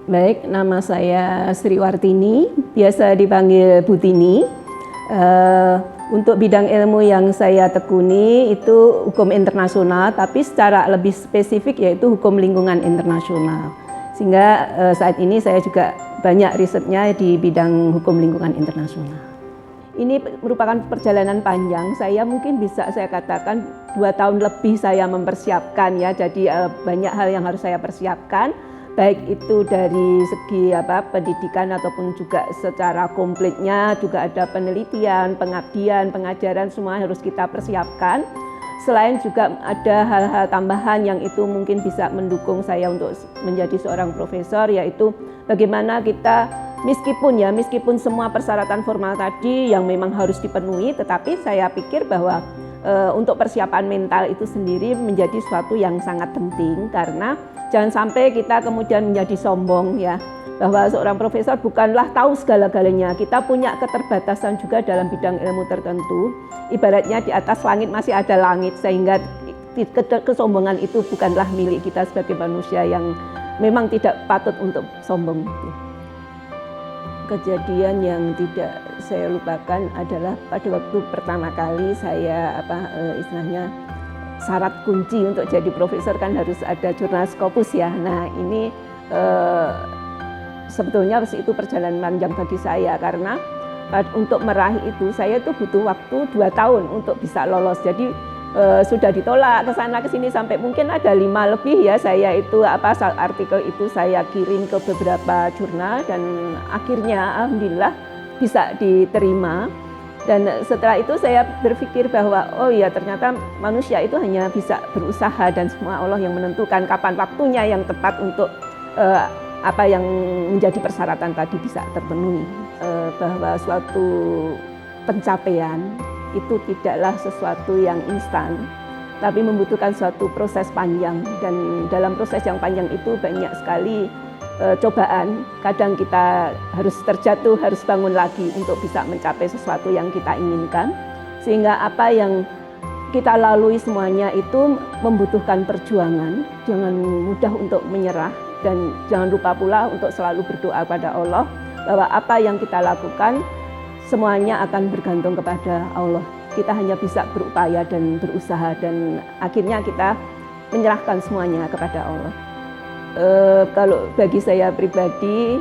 Baik, nama saya Sri Wartini, biasa dipanggil Bu Tini. Untuk bidang ilmu yang saya tekuni itu hukum internasional, tapi secara lebih spesifik yaitu hukum lingkungan internasional. Sehingga saat ini saya juga banyak risetnya di bidang hukum lingkungan internasional. Ini merupakan perjalanan panjang, saya mungkin bisa saya katakan 2 tahun lebih saya mempersiapkan ya, jadi banyak hal yang harus saya persiapkan. Baik itu dari segi pendidikan ataupun juga secara komplitnya, juga ada penelitian, pengabdian, pengajaran, semua harus kita persiapkan. Selain juga ada hal-hal tambahan yang itu mungkin bisa mendukung saya untuk menjadi seorang profesor, yaitu bagaimana kita meskipun semua persyaratan formal tadi yang memang harus dipenuhi, tetapi saya pikir bahwa untuk persiapan mental itu sendiri menjadi suatu yang sangat penting, karena jangan sampai kita kemudian menjadi sombong ya, bahwa seorang profesor bukanlah tahu segala-galanya. Kita punya keterbatasan juga dalam bidang ilmu tertentu. Ibaratnya di atas langit masih ada langit, sehingga kesombongan itu bukanlah milik kita sebagai manusia yang memang tidak patut untuk sombong. Kejadian yang tidak saya lupakan adalah pada waktu pertama kali saya istilahnya syarat kunci untuk jadi profesor kan harus ada jurnal Scopus ya. Nah ini sebetulnya itu perjalanan panjang bagi saya, karena untuk meraih itu saya tuh butuh waktu 2 tahun untuk bisa lolos. Jadi sudah ditolak ke sana ke sini sampai mungkin ada 5 lebih ya, saya itu artikel itu saya kirim ke beberapa jurnal dan akhirnya alhamdulillah bisa diterima. Dan setelah itu saya berpikir bahwa oh ya, ternyata manusia itu hanya bisa berusaha dan semua Allah yang menentukan kapan waktunya yang tepat untuk apa yang menjadi persyaratan tadi bisa terpenuhi. Bahwa suatu pencapaian itu tidaklah sesuatu yang instan, tapi membutuhkan suatu proses panjang, dan dalam proses yang panjang itu banyak sekali cobaan. Kadang kita harus terjatuh, harus bangun lagi untuk bisa mencapai sesuatu yang kita inginkan. Sehingga apa yang kita lalui semuanya itu membutuhkan perjuangan. Jangan mudah untuk menyerah, dan jangan lupa pula untuk selalu berdoa pada Allah bahwa apa yang kita lakukan semuanya akan bergantung kepada Allah. Kita hanya bisa berupaya dan berusaha, dan akhirnya kita menyerahkan semuanya kepada Allah. Kalau bagi saya pribadi,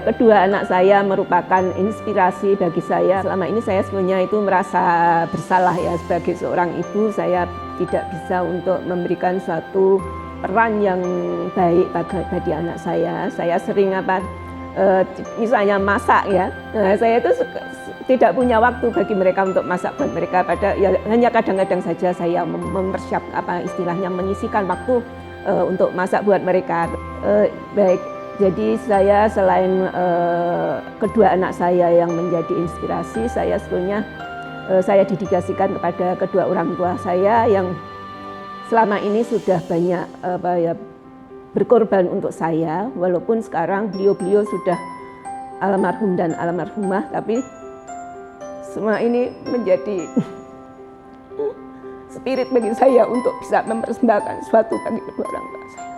kedua anak saya merupakan inspirasi bagi saya. Selama ini saya sebenarnya itu merasa bersalah ya, sebagai seorang ibu saya tidak bisa untuk memberikan suatu peran yang baik bagi anak saya. Saya sering misalnya masak ya, saya itu tidak punya waktu bagi mereka untuk masak buat mereka. Hanya kadang-kadang saja saya istilahnya menyisikan waktu untuk masak buat mereka. Baik, jadi saya selain kedua anak saya yang menjadi inspirasi, saya sebetulnya saya dedikasikan kepada kedua orang tua saya yang selama ini sudah banyak berkorban untuk saya, walaupun sekarang beliau sudah almarhum dan almarhumah, tapi semua ini menjadi spirit bagi saya untuk bisa mempersembahkan sesuatu bagi kedua orang tua saya.